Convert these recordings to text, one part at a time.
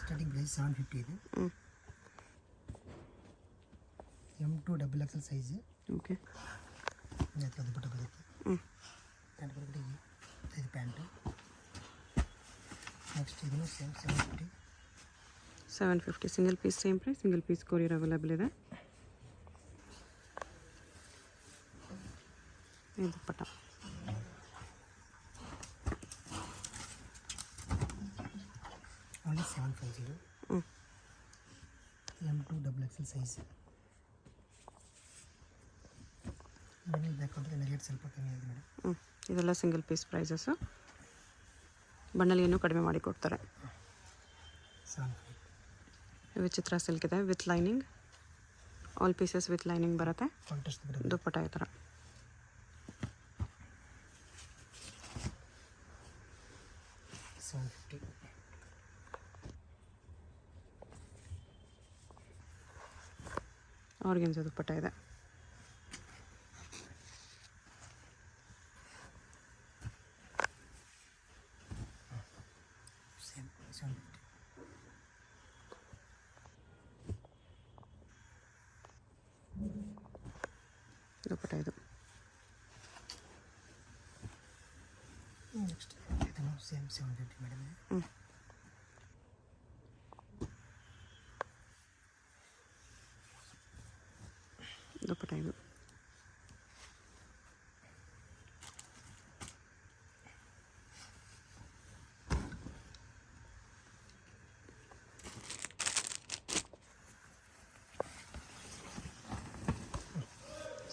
Starting price 750 ಇದೆ. M2 double XL size. Okay. ಅದು ಬಟ್ಟೆ ಬರುತ್ತೆ. ಪ್ಯಾಂಟ್ ಬರುತ್ತೆ. ಇದು ಪ್ಯಾಂಟು. ನೆಕ್ಸ್ಟ್ ಇದನ್ನು same 750 single piece same price. Single piece courier available ಇದೆ. ಇದು ಪಟ only 750. M2 double XL size. ಬನ್ನಿ ಬೇಕಾದರೆ ರೇಟ್ ಸ್ವಲ್ಪ ಕಮ್ಮಿ ಆಗಿದೆ ಮೇಡಮ್. ಇದೆಲ್ಲ ಸಿಂಗಲ್ ಪೀಸ್ ಪ್ರೈಸಸ್ಸು. ಬಣ್ಣಲ್ಲಿ ಇನ್ನೂ ಕಡಿಮೆ ಮಾಡಿ ಕೊಡ್ತಾರೆ. ವಿಚಿತ್ರ ಸಿಲ್ಕ್ ಇದೆ with lining. All pieces with lining ಬರುತ್ತೆ. ದುಪ್ಪಟ್ಟ ಈ ಥರ. ಆರ್ಗೆನ್ಸ ದುಪ್ಪಟ್ಟ ಇದೆ. ದುಪ್ಪಟ್ಟ ಇದು. ನೆಕ್ಸ್ಟ್ ಇದನ್ನು ಸೇಮ್ 750 ಮೇಡಮ್. ದುಪ್ಪಟ್ಟ ಇದು.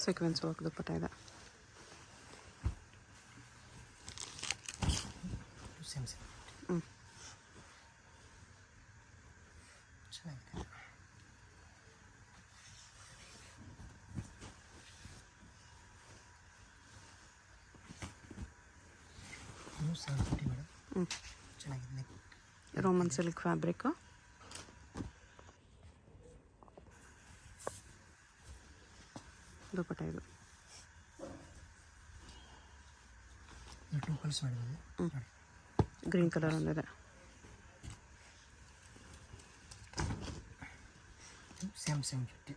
ಸೀಕ್ವೆನ್ಸ್ ವರ್ಕ್ ದುಪ್ಪಟ್ಟ ಇದೆ. ಚೆನ್ನಾಗಿದೆ. ಇನ್ನೂ 750 ಮೇಡಮ್. ಚೆನ್ನಾಗಿದೆ. Roman silk fabric. ದುಪ್ಪಟ್ಟ ಇದು. ಟೂ ಕಲರ್ಸ್ ಮಾಡಿದ್ದಾರೆ. ಗ್ರೀನ್ ಕಲರ್ ಒಂದಿದೆ. ಸೇಮ್ 750.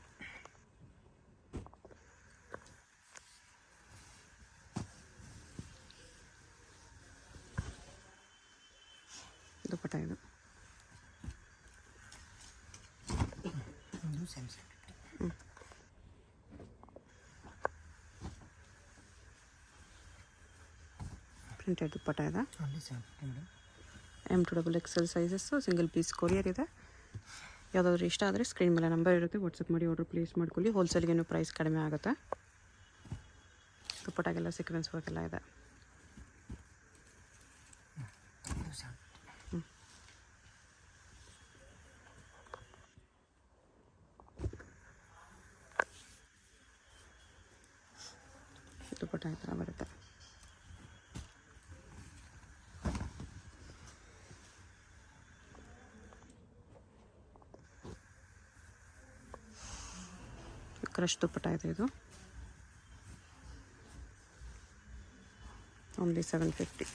ದುಪ್ಪಟ್ಟ ಇದು. ಒಂದು ಸೇಮ್ 750. ಪ್ರಿಂಟೆಡ್ ದುಪ್ಪಟ್ಟ ಇದೆ. only 750 madam. M2 double XL sizes. Single piece courier ಇದೆ. ಯಾವುದಾದ್ರೂ ಇಷ್ಟ ಆದರೆ ಸ್ಕ್ರೀನ್ ಮೇಲೆ ನಂಬರ್ ಇರುತ್ತೆ, ವಾಟ್ಸಪ್ ಮಾಡಿ ಆರ್ಡರ್ ಪ್ಲೇಸ್ ಮಾಡ್ಕೊಳ್ಳಿ. ಹೋಲ್ಸೇಲ್ಗೇನು ಪ್ರೈಸ್ ಕಡಿಮೆ ಆಗುತ್ತೆ. ದುಪ್ಪಟ್ಟಾಗೆಲ್ಲ ಸೀಕ್ವೆನ್ಸ್ ವರ್ಕ್ ಎಲ್ಲ ಇದೆ. ದುಪ್ಪಟ್ಟ ಈ ಥರ ಬರುತ್ತೆ. ಕ್ರಶ್ ದುಪ್ಪಟ್ಟ ಇದೆ ಇದು. ಓನ್ಲಿ 750.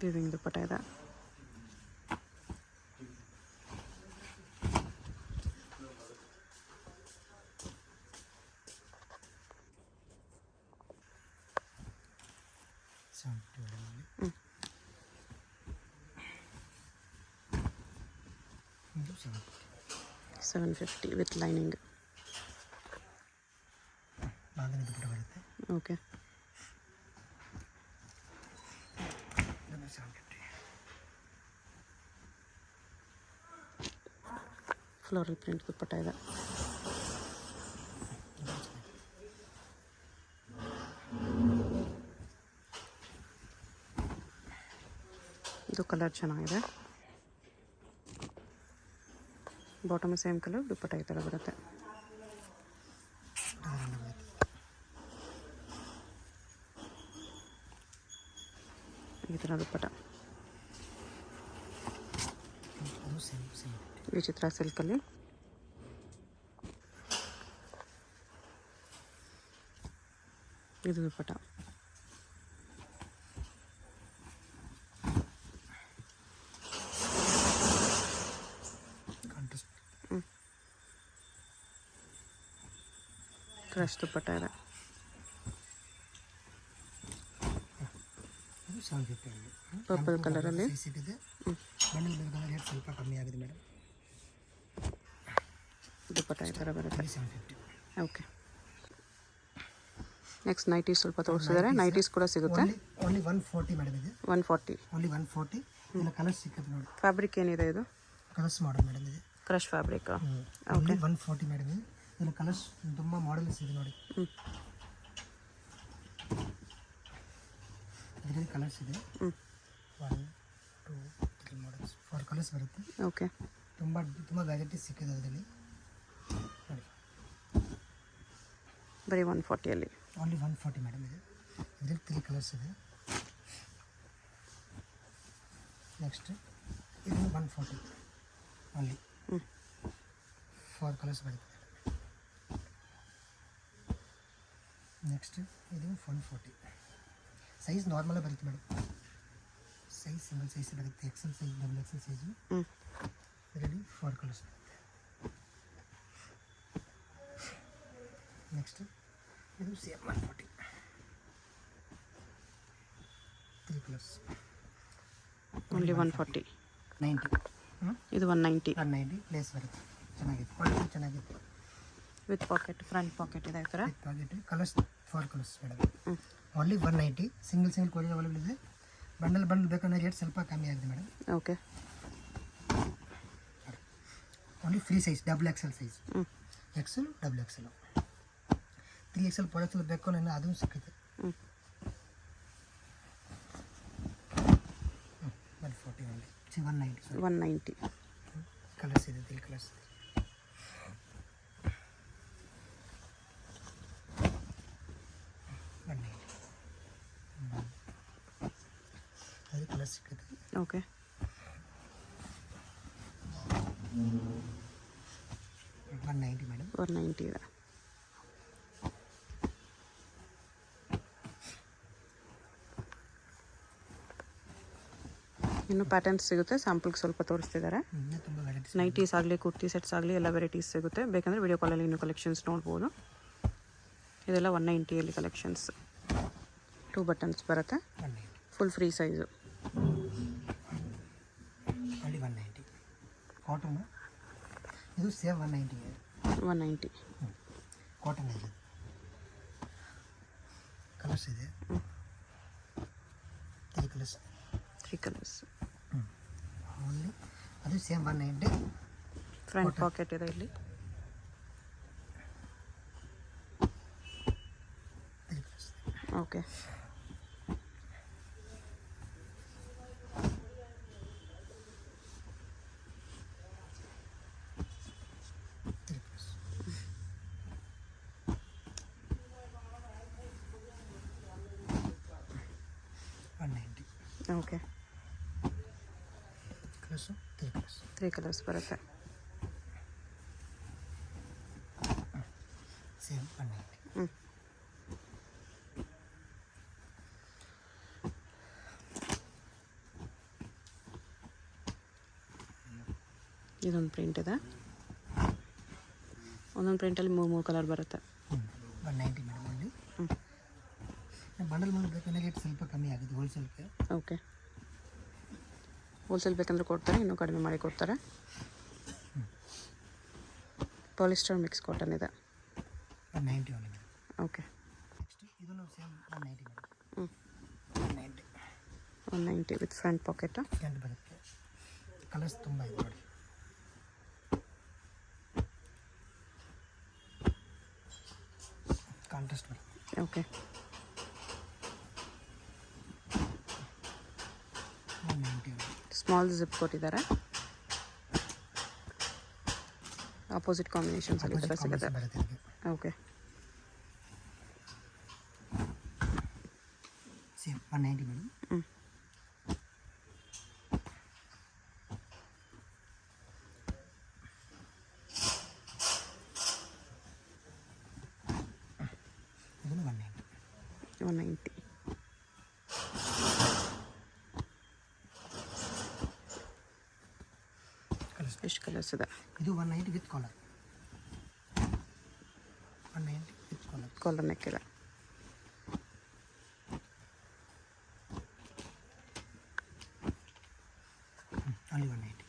ವಿವಿಂಗ್ ದುಪ್ಪಟ್ಟ ಇದೆ. $750 with lining. Okay. Floral print dupatta ಇದೆ. ಇದು ಕಲರ್ ಚೆನ್ನಾಗಿದೆ. ಬಾಟಮ್ ಸೇಮ್ ಕಲರ್, ದುಪ್ಪಟ್ಟ ಈ ಥರ ಬರುತ್ತೆ. ಈ ಥರ ದುಪ್ಪಟ್ಟ ಅದು ಸೇಮ್ ಸೇಮ್ ವಿಚಿತ್ರ ಸಿಲ್ಕಲ್ಲಿ. ಇದು ದುಪ್ಪಟ್ಟ. ಕಾಂಟ್ರಾಸ್ಟ್ ಕ್ರಶ್ ದುಪ್ಪಟ್ಟ ಇದೆ. ಅದು 750 ಅಲ್ಲಿ ಪರ್ಪಲ್ ಕಲರಲ್ಲಿ. ಸೈಜ್ ಇದೆ. ಬಂಡಲ್ ಬೇಕಾದ್ರೆ ರೇಟ್ ಸ್ವಲ್ಪ ಕಮ್ಮಿ ಆಗಿದೆ ಮೇಡಮ್. ದುಪ್ಪಟ್ಟ ಈ ಥರ ಬರುತ್ತೆ. 750. ಓಕೆ. ನೆಕ್ಸ್ಟ್ ನೈಟೀಸ್ ಸ್ವಲ್ಪ ತೋರಿಸಿದ್ದಾರೆ. ನೈಟೀಸ್ ಕೂಡ ಸಿಗುತ್ತೆ. ಓನ್ಲಿ 140 ಮೇಡಮ್ ಇದೆ. 140. ಓನ್ಲಿ 140. ಇಲ್ಲ ಕಲರ್ಸ್ ಸಿಕ್ಕತ್ತೆ ನೋಡಿ. ಫ್ಯಾಬ್ರಿಕ್ ಏನಿದೆ ಇದು? ಕಲರ್ಸ್ ಮಾಡಲ್ ಮೇಡಮ್ ಇದೆ. Crush fabric. ಓನ್ಲಿ 140 ಮೇಡಮ್ ಇದೆ. ಇಲ್ಲ ಕಲರ್ಸ್ ತುಂಬ ಮಾಡೆಲ್ಸ್ ಇದೆ ನೋಡಿ. ಇದರಲ್ಲಿ ಕಲರ್ಸ್ ಇದೆ. 1 2 3 ಮಾಡೆಲ್ಸ್ 4 ಕಲರ್ಸ್ ಬರುತ್ತೆ. ಓಕೆ. ತುಂಬ ವೆರೈಟೀಸ್ ಸಿಕ್ಕಿದೆ ಅದರಲ್ಲಿ ನೋಡಿ. ಬರೀ 140ಅಲ್ಲಿ. ಓನ್ಲಿ 140 ಮೇಡಮ್ ಇದೆ. ಇದರಲ್ಲಿ 3 ಕಲರ್ಸ್ ಇದೆ. ನೆಕ್ಸ್ಟ್ ಇದು 140 ಓನ್ಲಿ 4 ಕಲರ್ಸ್ ಬರುತ್ತೆ. ನೆಕ್ಸ್ಟ್ ಇದು 140. ಸೈಜ್ ನಾರ್ಮಲ್ ಬರುತ್ತೆ ಮೇಡಮ್. ಸೈಜ್ ಸಿಂಗಲ್ ಸೈಜ್ ಬರುತ್ತೆ. XL size, double Excel size. ಇದರಲ್ಲಿ 4 ಕಲರ್ಸ್ ಬರುತ್ತೆ. ನೆಕ್ಸ್ಟ್ ಇದು ಸೇಮ್ 140. 3 ಕಲರ್ಸ್. ಓನ್ಲಿ 140. 90. ಇದು 190. 190 ಲೇಸ್ ಬರುತ್ತೆ. ಚೆನ್ನಾಗಿದೆ, ಕ್ವಾಲಿಟಿ ಚೆನ್ನಾಗಿದೆ. ವಿತ್ ಪಾಕೆಟ್, ಫ್ರಂಟ್ ಪಾಕೆಟ್ ಇದೆ ಈ ಥರ. With pocket. Colours 4 colours madam. Only 190. Single quality available ಇದೆ. ಬಂಡಲ್ ಬೇಕಂದ್ರೆ ರೇಟ್ ಸ್ವಲ್ಪ ಕಮ್ಮಿ ಆಗಿದೆ madam. Okay. Only free size, double XL size. XL, double XL. 3XL 4XL ಬೇಕು ನನ್ನ ಅದೂ ಸಿಕ್ಕುತ್ತೆ. 140 ಓನ್ಲಿ. 190. 190. ಕಲರ್ಸ್ ಇದೆ, 3 ಕಲರ್ಸ್ ಇದೆ. ಅದು ಕಲರ್ ಸಿಕ್ಕುತ್ತೆ. ಓಕೆ. 190 ಮೇಡಮ್. 190 ಇದೆ. ಇನ್ನು ಪ್ಯಾಟರ್ನ್ಸ್ ಸಿಗುತ್ತೆ. ಸ್ಯಾಂಪಲ್ಗೆ ಸ್ವಲ್ಪ ತೋರಿಸ್ತಿದ್ದಾರೆ. ತುಂಬ ವೆರೈಟೀಸ್. ನೈಟೀಸ್ ಆಗಲಿ, ಕುರ್ತಿ ಸೆಟ್ಸ್ ಆಗಲಿ ಎಲ್ಲ ವೆರೈಟೀಸ್ ಸಿಗುತ್ತೆ. ಬೇಕಂದರೆ ವಿಡಿಯೋ ಕಾಲಲ್ಲಿ ಇನ್ನೂ ಕಲೆಕ್ಷನ್ಸ್ ನೋಡ್ಬೋದು. ಇದೆಲ್ಲ 190ಅಲ್ಲಿ ಕಲೆಕ್ಷನ್ಸ್. 2 ಬಟನ್ಸ್ ಬರುತ್ತೆ. 190. Full free size. Only 190. Cotton ಇದು ಸೇಮ್ 190. 190. ಕಾಟನ್ ಇದೆ. ಕಲರ್ಸ್ ಇದೆ. 3 ಕಲರ್ಸ್. 3 ಕಲರ್ಸ್. ಓನ್ಲಿ ಅದು ಸೇಮ್ 190. ಫ್ರಂಟ್ ಪಾಕೆಟ್ ಇದೆ ಇಲ್ಲಿ. 3 colours. Okay. Okay. Colours 3 colours. 3 colours ಬರುತ್ತೆ. ಸೇಮ್ 190. ಇದೊಂದು ಪ್ರಿಂಟ್ ಇದೆ. ಒಂದೊಂದು ಪ್ರಿಂಟಲ್ಲಿ 3 ಕಲರ್ ಬರುತ್ತೆ. 190 ಮೇಡಮ್. ಅಲ್ಲಿ ಬಂಡಲ್ ಬೇಕಂದ್ರೆ ರೇಟ್ ಸ್ವಲ್ಪ ಕಮ್ಮಿ ಆಗಿದೆ ಹೋಲ್ಸೇಲ್ಗೆ. ಓಕೆ. ಹೋಲ್ಸೇಲ್ ಬೇಕಂದ್ರೆ ಕೊಡ್ತಾರೆ, ಇನ್ನೂ ಕಡಿಮೆ ಮಾಡಿ ಕೊಡ್ತಾರೆ. ಪಾಲಿಸ್ಟರ್ ಮಿಕ್ಸ್ ಕಾಟನ್ ಇದೆ. 190 ಓನ್ಲಿ ಮೇಡಮ್. ಓಕೆ. ನೆಕ್ಸ್ಟ್ ಇದನ್ನು same 190 madam. 190. 190 with front pocket. Front ಬರುತ್ತೆ. ಕಲರ್ಸ್ ತುಂಬ ಇದೆ ನೋಡಿ. ಕಾಂಟ್ರಾಸ್ಟ್ ಬರುತ್ತೆ. ಓಕೆ. 190. ಸ್ಮಾಲ್ ಜಿಪ್ ಕೊಟ್ಟಿದ್ದಾರೆ. ಆಪೋಸಿಟ್ ಕಾಂಬಿನೇಷನ್ಸ್ ಅಲ್ಲಿ ಥರ ಸಿಗುತ್ತೆ. ಓಕೆ. Same 190 madam. 190. ಎಷ್ಟು ಕಲರ್ಸ್ ಇದೆ? ಇದು 190 with collar. 190 with collar. Collar neck ಇದೆ. ಅಲ್ಲಿ 190.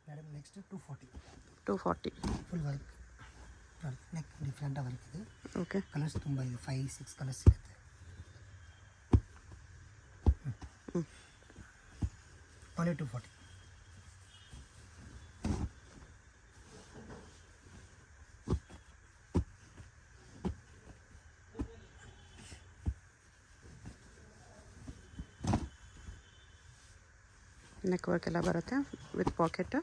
Madam next 240 full work neck different work ಇದೆ. ಓಕೆ. ಕಲರ್ಸ್ ತುಂಬ ಇದೆ, 5-6 ಕಲರ್ಸ್ ಸಿಗುತ್ತೆ. ಓನ್ಲಿ 240. ನೆಕ್ ವರ್ಕ್ ಎಲ್ಲ ಬರುತ್ತೆ ವಿತ್ ಪಾಕೆಟ್.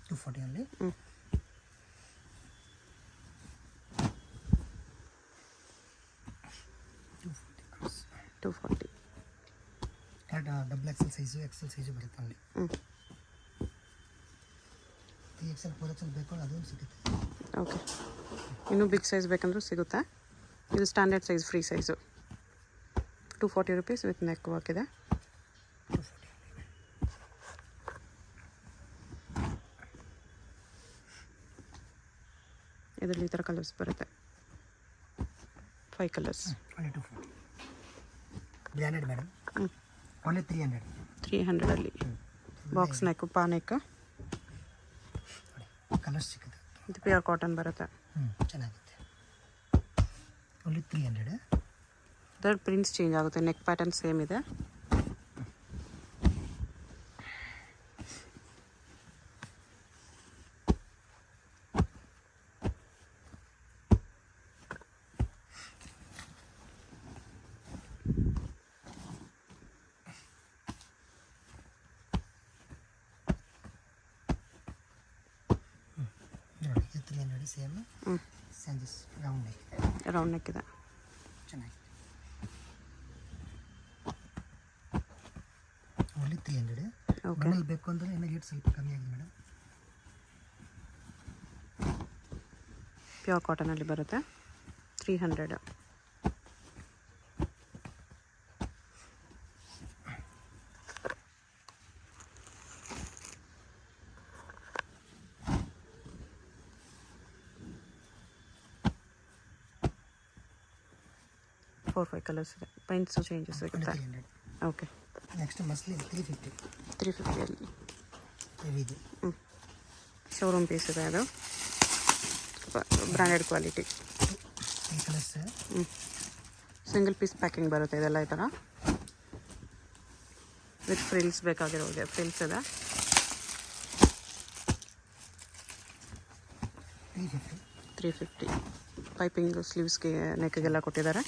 240 ಅಲ್ಲಿ. 240. Double XL size Excel size ಬರುತ್ತೆ ಅಲ್ಲಿ. 3XL 4XL ಬೇಕು ಅದೊಂದು ಸಿಗುತ್ತೆ. ಓಕೆ. ಇನ್ನೂ ಬಿಗ್ ಸೈಜ್ ಬೇಕಂದ್ರೂ ಸಿಗುತ್ತಾ? ಇದು standard size free size. 240 rupees with neck work ಇದೆ. 240. ಇದರಲ್ಲಿ ಈ ಥರ ಕಲರ್ಸ್ ಬರುತ್ತೆ, 5 colours. Only 240. Branded madam. Only 300. 300ಅಲ್ಲಿ ಬಾಕ್ಸ್ ನೆಕ್, ಪಾ ನೆಕ್. ಕಲರ್ಸ್ ಸಿಗುತ್ತೆ. ಇದು ಪ್ಯೂರ್ ಕಾಟನ್ ಬರುತ್ತೆ. ಚೆನ್ನಾಗುತ್ತೆ. ಓನ್ಲಿ 300. ಅದರ ಪ್ರಿಂಟ್ಸ್ ಚೇಂಜ್ ಆಗುತ್ತೆ, ನೆಕ್ ಪ್ಯಾಟರ್ನ್ ಸೇಮ್ ಇದೆ. ನೋಡಿ ಇದು 300 ಸೇಮ್. ಸ್ಯಾಂಜಸ್ ರೌಂಡ್ ನೆಕ್ ಇದೆ. ರೌಂಡ್ ನೆಕ್ ಇದೆ. ಚೆನ್ನಾಗಿದೆ. ಓನ್ಲಿ 300. ಓಕೆ. ಮನೇಲಿ ಬೇಕು ಅಂದರೆ ಇನ್ನೂ ರೇಟ್ ಸ್ವಲ್ಪ ಕಮ್ಮಿ ಆಗಿದೆ ಮೇಡಮ್. ಪ್ಯೂರ್ ಕಾಟನಲ್ಲಿ ಬರುತ್ತೆ. 300. ಫೋರ್ 5 ಕಲರ್ಸ್ ಇದೆ. ಪ್ರಿಂಟ್ಸು ಚೇಂಜಸ್ ಸಿಗುತ್ತೆ. 300. ಓಕೆ. Next muslin 350. 350ಅಲ್ಲಿ ಹೆವಿ ಇದೆ. ಶೋರೂಮ್ ಪೀಸ್ ಇದೆ, ಅದು branded quality. 3 colours. Single piece packing ಬರುತ್ತೆ ಇದೆಲ್ಲ ಈ ಥರ ವಿತ್ ಫ್ರಿಲ್ಸ್. ಬೇಕಾಗಿರೋಗೆ ಫ್ರಿಲ್ಸ್ ಇದೆ. 350. ಪೈಪಿಂಗ್ ಸ್ಲೀವ್ಸ್ಗೆ ನೆಕ್ಗೆಲ್ಲ ಕೊಟ್ಟಿದ್ದಾರೆ.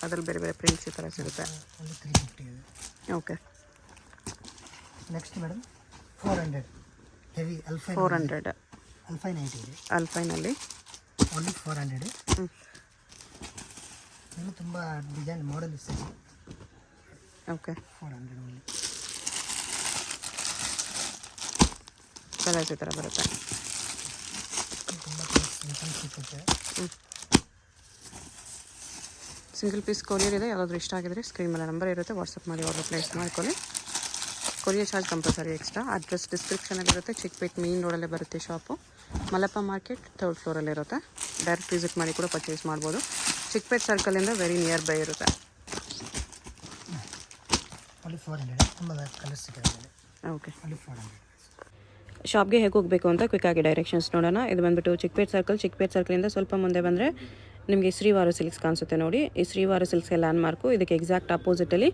ಅದ್ರಲ್ಲಿ ಬೇರೆ ಬೇರೆ ಪ್ರಿಂಟ್ಸ್ ಈ ಥರ ಸಿಗುತ್ತೆ. ಓನ್ಲಿ 350 ಇದೆ. Okay. Next madam 400 heavy Alpine. 400 Alpine 90 ಇದೆ. ಅಲ್ಫೈನಲ್ಲಿ ಓನ್ಲಿ 400. ಇನ್ನೂ ತುಂಬ ಡಿಸೈನ್ ಮಾಡಲ್ ಇದೆ. ಓಕೆ. 400 ಓನ್ಲಿ. ಕಲರ್ಸ್ ಈ ಥರ ಬರುತ್ತೆ. ತುಂಬ ಕಲರ್ಸ್ ಸಿಗುತ್ತೆ. ಸಿಂಗಲ್ ಪೀಸ್ ಕೊರಿಯರ್ ಇದೆ. ಯಾವುದಾದ್ರೂ ಇಷ್ಟ ಆಗಿದ್ರೆ ಸ್ಕ್ರೀನ್ ಮೇಲೆ ನಂಬರ್ ಇರುತ್ತೆ, ವಾಟ್ಸಪ್ ಮಾಡಿ ಆರ್ಡರ್ ಪ್ಲೇಸ್ ಮಾಡ್ಕೊಳ್ಳಿ. Courier charge compulsory extra. Address ಡಿಸ್ಕ್ರಿಪ್ಷನಲ್ಲಿರುತ್ತೆ. ಚಿಕ್ಕಪೇಟ್ ಮೇನ್ ರೋಡಲ್ಲೇ ಬರುತ್ತೆ ಶಾಪು. ಮಲ್ಲಪ್ಪ ಮಾರ್ಕೆಟ್ 3rd ಫ್ಲೋರಲ್ಲಿರುತ್ತೆ. ಡೈರೆಕ್ಟ್ ವಿಸಿಟ್ ಮಾಡಿ ಕೂಡ ಪರ್ಚೇಸ್ ಮಾಡ್ಬೋದು. ಚಿಕ್ಕಪೇಟ್ ಸರ್ಕಲಿಂದ ವೆರಿ ನಿಯರ್ ಬೈ ಇರುತ್ತೆ. ಓನ್ಲಿ 400. ತುಂಬ ಕಲರ್ಸ್ ಸಿಗುತ್ತೆ. ಓಕೆ. ಓನ್ಲಿ 400. ಶಾಪ್ಗೆ ಹೇಗೆ ಹೋಗಬೇಕು ಅಂತ ಕ್ವಿಕ್ಕಾಗಿ ಡೈರೆಕ್ಷನ್ಸ್ ನೋಡೋಣ. ಇದು ಬಂದುಬಿಟ್ಟು ಚಿಕ್ಕಪೇಟ್ ಸರ್ಕಲಿಂದ ಸ್ವಲ್ಪ ಮುಂದೆ ಬಂದರೆ ನಿಮಗೆ ಶ್ರೀವಾರ ಸಿಲ್ಕ್ಸ್ ಕಾಣಿಸುತ್ತೆ ನೋಡಿ. ಈ ಶ್ರೀವಾರ ಸಿಲ್ಕ್ಸ್ಗೆ ಲ್ಯಾಂಡ್ ಮಾರ್ಕು. ಇದಕ್ಕೆ ಎಕ್ಸಾಕ್ಟ್ ಅಪೋಸಿಟಲ್ಲಿ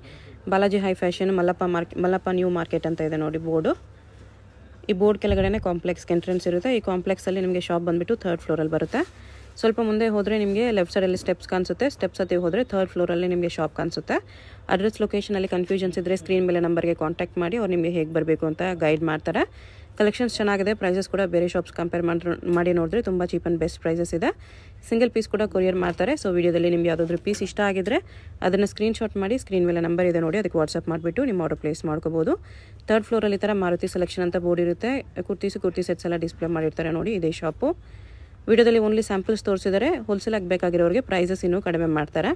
Balaji high fashion Mallappa new market ಅಂತ ಇದೆ ನೋಡಿ ಬೋರ್ಡು. ಈ ಬೋರ್ಡ್ ಕೆಳಗಡೆ ಕಾಂಪ್ಲೆಕ್ಸ್ ಎಂಟ್ರೆನ್ಸ್ ಇರುತ್ತೆ. ಈ ಕಾಂಪ್ಲೆಕ್ಸಲ್ಲಿ ನಿಮಗೆ ಶಾಪ್ ಬಂದುಬಿಟ್ಟು 3rd ಫ್ಲೋರಲ್ಲಿ ಬರುತ್ತೆ. ಸ್ವಲ್ಪ ಮುಂದೆ ಹೋದರೆ ನಿಮಗೆ ಲೆಫ್ಟ್ ಸೈಡಲ್ಲಿ ಸ್ಟೆಪ್ಸ್ ಕಾಣಿಸುತ್ತೆ. ಸ್ಟೆಪ್ಸ್ ಹತ್ತಿ ಹೋದರೆ 3rd ಫ್ಲೋರಲ್ಲಿ ನಿಮಗೆ ಶಾಪ್ ಕಾಣಿಸುತ್ತೆ. ಅಡ್ರೆಸ್ ಲೊಕೇಶನಲ್ಲಿ ಕನ್ಫ್ಯೂಷನ್ಸ್ ಇದ್ದರೆ ಸ್ಕ್ರೀನ್ ಮೇಲೆ ನಂಬರ್ಗೆ ಕಾಂಟ್ಯಾಕ್ಟ್ ಮಾಡಿ ಅವ್ರು ನಿಮಗೆ ಹೇಗೆ ಬರಬೇಕು ಅಂತ ಗೈಡ್ ಮಾಡ್ತಾರೆ. ಕಲೆಕ್ಷನ್ಸ್ ಚೆನ್ನಾಗಿದೆ. ಪ್ರೈಸಸ್ ಕೂಡ ಬೇರೆ ಶಾಪ್ಸ್ ಕಂಪೇರ್ ಮಾಡಿ ನೋಡಿದ್ರೆ ತುಂಬ ಚೀಪ್ ಆ್ಯಂಡ್ ಬೆಸ್ಟ್ ಪ್ರೈಸಸ್ ಇದೆ. ಸಿಂಗಲ್ ಪೀಸ್ ಕೂಡ ಕೊರಿಯರ್ ಮಾಡ್ತಾರೆ. ಸೊ ವಿಡಿಯೋದಲ್ಲಿ ನಿಮ್ಗೆ ಯಾವುದಾದ್ರೂ ಪೀಸ್ ಇಷ್ಟ ಆಗಿದ್ರೆ ಅದನ್ನು ಸ್ಕ್ರೀನ್ಶಾಟ್ ಮಾಡಿ, ಸ್ಕ್ರೀನ್ ಮೇಲೆ ನಂಬರ್ ಇದೆ ನೋಡಿ, ಅದಕ್ಕೆ ವಾಟ್ಸಪ್ ಮಾಡಿಬಿಟ್ಟು ನಿಮ್ಮ ಆರ್ಡರ್ ಪ್ಲೇಸ್ ಮಾಡ್ಕೋಬೋದು. 3rd ಫ್ಲೋರಲ್ಲಿ ಈ ಥರ ಮಾರುತಿ ಸೆಲೆಕ್ಷನ್ ಅಂತ ಬೋರ್ಡ್ ಇರುತ್ತೆ. ಕುರ್ತಿ ಸೆಟ್ಸ್ ಎಲ್ಲ ಡಿಸ್ಪ್ಲೇ ಮಾಡಿರ್ತಾರೆ ನೋಡಿ, ಇದೇ ಶಾಪು. ವಿಡಿಯೋದಲ್ಲಿ ಓನ್ಲಿ ಸ್ಯಾಂಪಲ್ಸ್ ತೋರಿಸಿದರೆ, ಹೋಲ್ಸೇಲ್ ಆಗಿ ಬೇಕಾಗಿರೋರಿಗೆ ಪ್ರೈಸಸ್ ಇನ್ನೂ ಕಡಿಮೆ ಮಾಡ್ತಾರೆ.